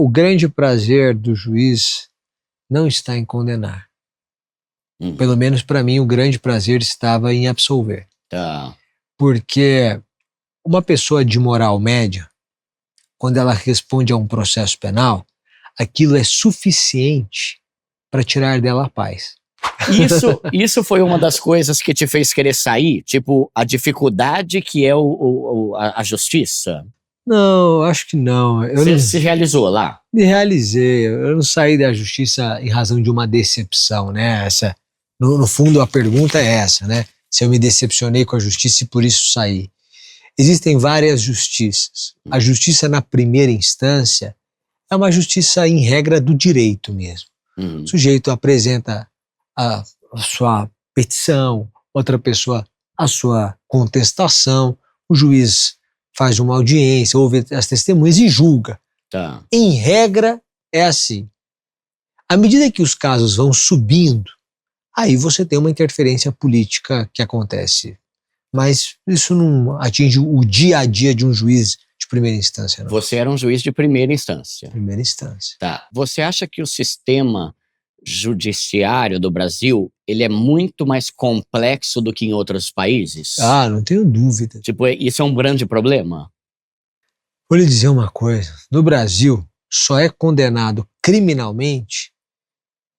O grande prazer do juiz não está em condenar. Pelo menos para mim, o grande prazer estava em absolver. Tá. Porque uma pessoa de moral média, quando ela responde a um processo penal, aquilo é suficiente para tirar dela a paz. Isso foi uma das coisas que te fez querer sair? Tipo, a dificuldade que é a justiça? Não, acho que não. Você se realizou lá? Me realizei. Eu não saí da justiça em razão de uma decepção, né? No fundo, a pergunta é essa, né? Se eu me decepcionei com a justiça e por isso saí. Existem várias justiças. A justiça na primeira instância é uma justiça em regra do direito mesmo. O sujeito apresenta a sua petição, outra pessoa a sua contestação, o juiz faz uma audiência, ouve as testemunhas e julga. Tá. Em regra, é assim. À medida que os casos vão subindo, aí você tem uma interferência política que acontece. Mas isso não atinge o dia a dia de um juiz de primeira instância, não. Você era um juiz de primeira instância. Primeira instância. Tá. Você acha que o sistema judiciário do Brasil, ele é muito mais complexo do que em outros países? Ah, não tenho dúvida. Tipo, isso é um grande problema? Vou lhe dizer uma coisa. No Brasil, só é condenado criminalmente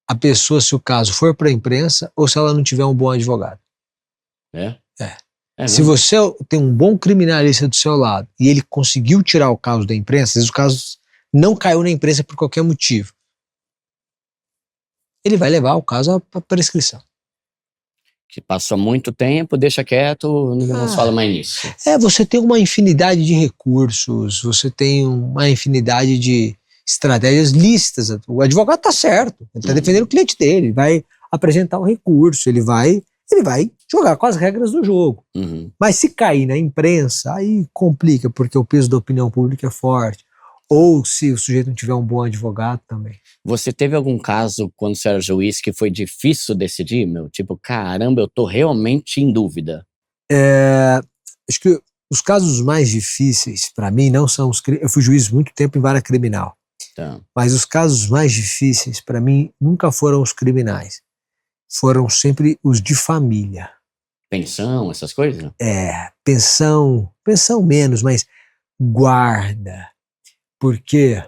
a pessoa se o caso for para a imprensa ou se ela não tiver um bom advogado. É? É. Se você tem um bom criminalista do seu lado e ele conseguiu tirar o caso da imprensa, às vezes o caso não caiu na imprensa por qualquer motivo, ele vai levar o caso à prescrição. Que passou muito tempo, deixa quieto, não se fala mais nisso. Você tem uma infinidade de recursos, você tem uma infinidade de estratégias lícitas. O advogado está certo, ele está defendendo o cliente dele, ele vai apresentar um recurso, ele vai jogar com as regras do jogo. Mas se cair na imprensa, aí complica, porque o peso da opinião pública é forte. Ou se o sujeito não tiver um bom advogado também. Você teve algum caso, quando você era juiz, que foi difícil decidir, meu? Tipo, caramba, eu tô realmente em dúvida. Acho que os casos mais difíceis para mim não são os... Eu fui juiz muito tempo em vara criminal. Tá. Mas os casos mais difíceis para mim nunca foram os criminais. Foram sempre os de família. Pensão, essas coisas? Pensão menos, mas guarda. Porque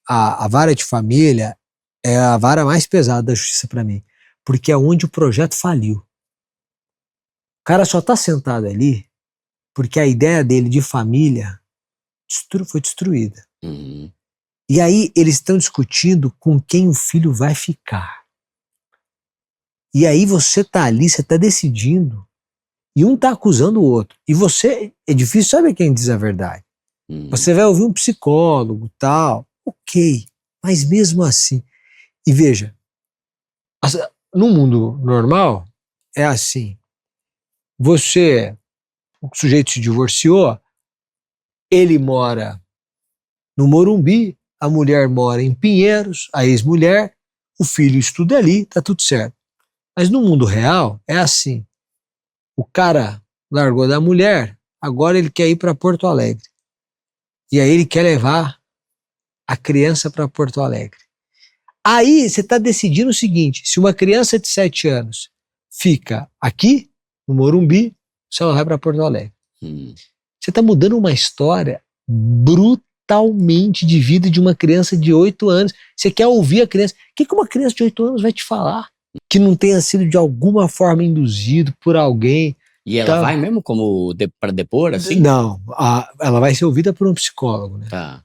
a vara de família é a vara mais pesada da justiça para mim. Porque é onde o projeto faliu. O cara só está sentado ali porque a ideia dele de família foi destruída. E aí eles estão discutindo com quem o filho vai ficar. E aí você tá ali, você tá decidindo. E um tá acusando o outro. E você, é difícil saber quem diz a verdade. Você vai ouvir um psicólogo, tal, ok. Mas mesmo assim. E veja, no mundo normal, é assim. O sujeito se divorciou, ele mora no Morumbi, a mulher mora em Pinheiros, a ex-mulher, o filho estuda ali, tá tudo certo. Mas no mundo real, é assim. O cara largou da mulher, agora ele quer ir para Porto Alegre. E aí ele quer levar a criança para Porto Alegre. Aí você está decidindo o seguinte, se uma criança de 7 anos fica aqui, no Morumbi, se ela vai para Porto Alegre. Você está mudando uma história brutalmente de vida de uma criança de 8 anos. Você quer ouvir a criança. O que uma criança de 8 anos vai te falar? Que não tenha sido de alguma forma induzido por alguém. E ela vai mesmo como para depor, assim? Não, ela vai ser ouvida por um psicólogo, né? Tá.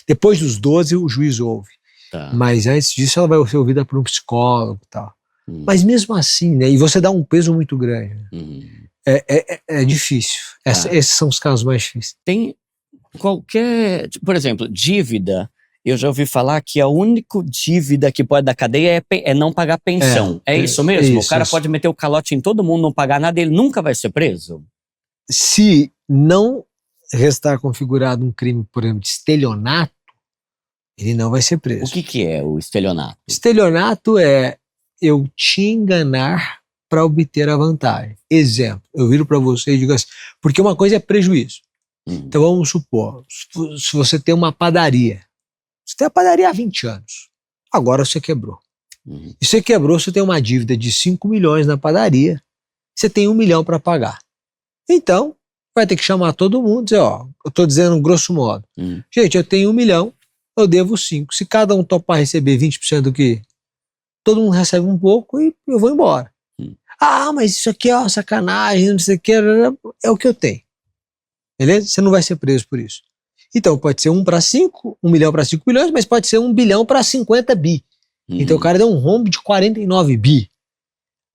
Depois dos 12 o juiz ouve. Tá. Mas antes disso ela vai ser ouvida por um psicólogo e tal. Mas mesmo assim, né? E você dá um peso muito grande. Né? É difícil. Esses são os casos mais difíceis. Tem qualquer... Por exemplo, dívida. Eu já ouvi falar que a única dívida que pode dar cadeia é não pagar pensão. É isso mesmo? O cara pode meter o calote em todo mundo, não pagar nada, ele nunca vai ser preso? Se não restar configurado um crime, por exemplo, de estelionato, ele não vai ser preso. O que é o estelionato? Estelionato é eu te enganar para obter a vantagem. Exemplo, eu viro para você e digo assim, porque uma coisa é prejuízo. Então vamos supor, se você tem uma padaria, você tem a padaria há 20 anos. Agora você quebrou. E você quebrou, você tem uma dívida de 5 milhões na padaria, você tem 1 milhão para pagar. Então, vai ter que chamar todo mundo e dizer, ó, eu tô dizendo grosso modo, gente, eu tenho 1 milhão, eu devo 5. Se cada um topar receber 20% do que todo mundo recebe um pouco e eu vou embora. Ah, mas isso aqui é uma sacanagem, não sei o que, é o que eu tenho. Beleza? Você não vai ser preso por isso. Então, pode ser 1 para 5, 1 milhão para 5 milhões, mas pode ser 1 bilhão para 50 bi. Então o cara deu um rombo de 49 bi.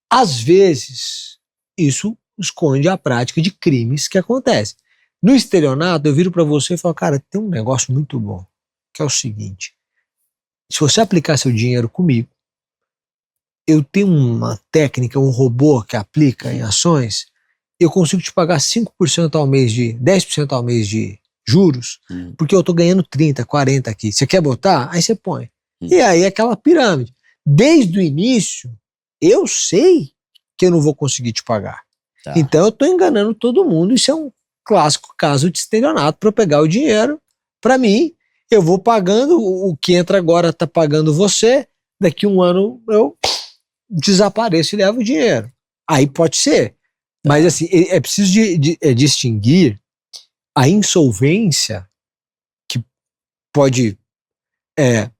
Às vezes, isso esconde a prática de crimes que acontecem. No estelionato, eu viro para você e falo, cara, tem um negócio muito bom, que é o seguinte, se você aplicar seu dinheiro comigo, eu tenho uma técnica, um robô que aplica em ações, eu consigo te pagar 5% ao mês 10% ao mês de juros, porque eu tô ganhando 30, 40 aqui. Você quer botar? Aí você põe. E aí aquela pirâmide. Desde o início, eu sei que eu não vou conseguir te pagar. Tá. Então eu tô enganando todo mundo. Isso é um clássico caso de estelionato para eu pegar o dinheiro para mim. Eu vou pagando, o que entra agora tá pagando você, daqui um ano eu desapareço e levo o dinheiro. Aí pode ser. Tá. Mas assim, é preciso distinguir a insolvência, que pode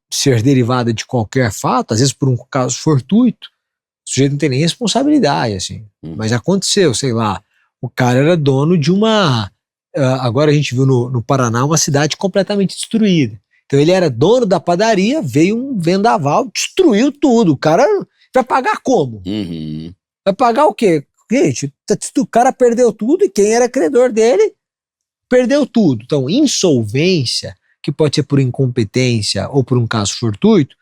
ser derivada de qualquer fato, às vezes por um caso fortuito, o sujeito não tem nem responsabilidade, assim. Mas aconteceu, sei lá, o cara era dono de uma... agora a gente viu no Paraná uma cidade completamente destruída. Então ele era dono da padaria, veio um vendaval, destruiu tudo. O cara vai pagar como? Vai pagar o quê? Gente, o cara perdeu tudo e quem era credor dele perdeu tudo. Então, insolvência, que pode ser por incompetência ou por um caso fortuito,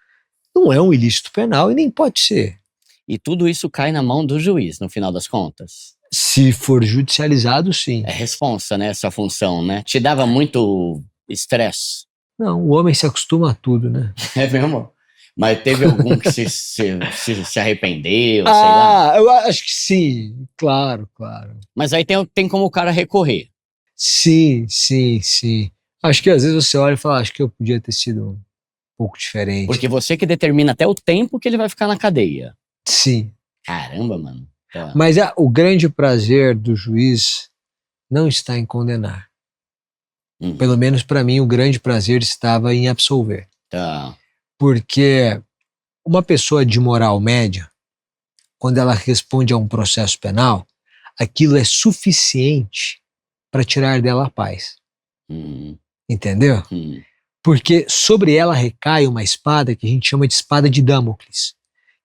não é um ilícito penal e nem pode ser. E tudo isso cai na mão do juiz, no final das contas? Se for judicializado, sim. É responsa, né, essa função, né? Te dava muito estresse? Não, o homem se acostuma a tudo, né? É mesmo? Mas teve algum que se arrependeu, sei lá? Eu acho que sim, claro. Mas aí tem como o cara recorrer. Sim. Acho que às vezes você olha e fala, acho que eu podia ter sido um pouco diferente. Porque você que determina até o tempo que ele vai ficar na cadeia. Sim. Caramba, mano. Tá. Mas o grande prazer do juiz não está em condenar. Pelo menos para mim o grande prazer estava em absolver. Tá. Porque uma pessoa de moral média, quando ela responde a um processo penal, aquilo é suficiente para tirar dela a paz. Entendeu? Porque sobre ela recai uma espada que a gente chama de espada de Damocles,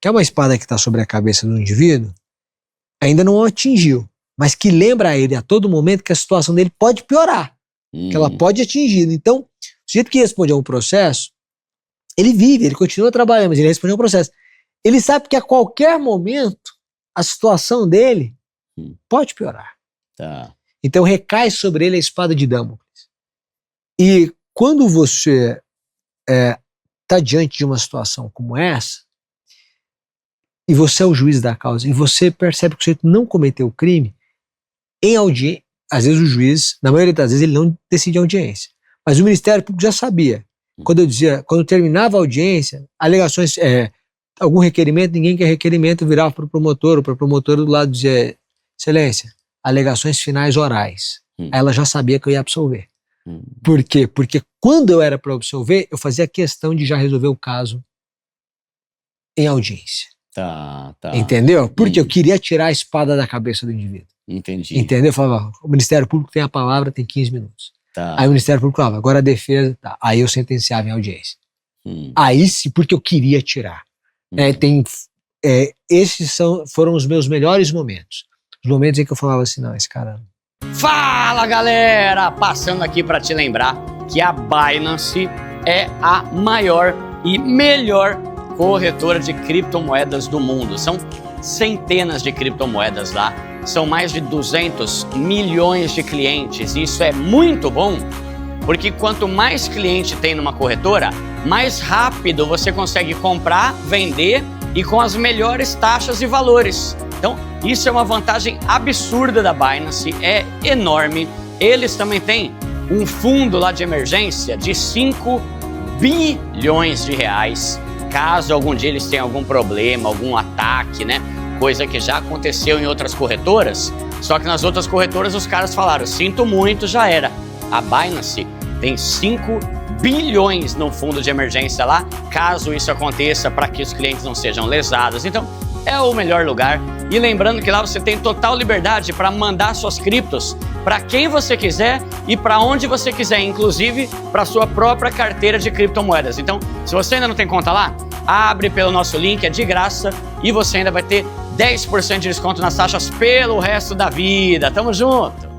que é uma espada que está sobre a cabeça do indivíduo, ainda não o atingiu, mas que lembra a ele a todo momento que a situação dele pode piorar, que ela pode atingir. Então, o sujeito que responde a um processo, ele vive, ele continua trabalhando, mas ele responde a um processo. Ele sabe que a qualquer momento a situação dele pode piorar. Tá. Então recai sobre ele a espada de Damocles. E quando você está diante de uma situação como essa, e você é o juiz da causa, e você percebe que o sujeito não cometeu o crime, em audiência, às vezes o juiz, na maioria das vezes, ele não decide a audiência. Mas o Ministério Público já sabia. Quando terminava a audiência, alegações, algum requerimento, ninguém quer requerimento, virava para o promotor, ou para a promotora do lado dizia, excelência, alegações finais orais. Aí ela já sabia que eu ia absolver. Por quê? Porque quando eu era para absolver, eu fazia questão de já resolver o caso em audiência. Tá. Entendeu? Porque eu queria tirar a espada da cabeça do indivíduo. Entendi. Entendeu? Eu falava, o Ministério Público tem a palavra, tem 15 minutos. Tá. Aí o Ministério Público falava, agora a defesa, tá. Aí eu sentenciava em audiência. Aí sim, porque eu queria tirar. Esses foram os meus melhores momentos. Os momentos em que eu falava assim, não, esse cara... Fala, galera! Passando aqui para te lembrar que a Binance é a maior e melhor corretora de criptomoedas do mundo. São centenas de criptomoedas lá, são mais de 200 milhões de clientes. E isso é muito bom, porque quanto mais cliente tem numa corretora, mais rápido você consegue comprar, vender e com as melhores taxas e valores. Então, isso é uma vantagem absurda da Binance, é enorme. Eles também têm um fundo lá de emergência de 5 bilhões de reais, caso algum dia eles tenham algum problema, algum ataque, né? Coisa que já aconteceu em outras corretoras, só que nas outras corretoras os caras falaram, sinto muito, já era. A Binance tem 5 bilhões no fundo de emergência lá, caso isso aconteça, para que os clientes não sejam lesados. Então, é o melhor lugar. E lembrando que lá você tem total liberdade para mandar suas criptos para quem você quiser e para onde você quiser, inclusive para sua própria carteira de criptomoedas. Então, se você ainda não tem conta lá, abre pelo nosso link, é de graça e você ainda vai ter 10% de desconto nas taxas pelo resto da vida. Tamo junto!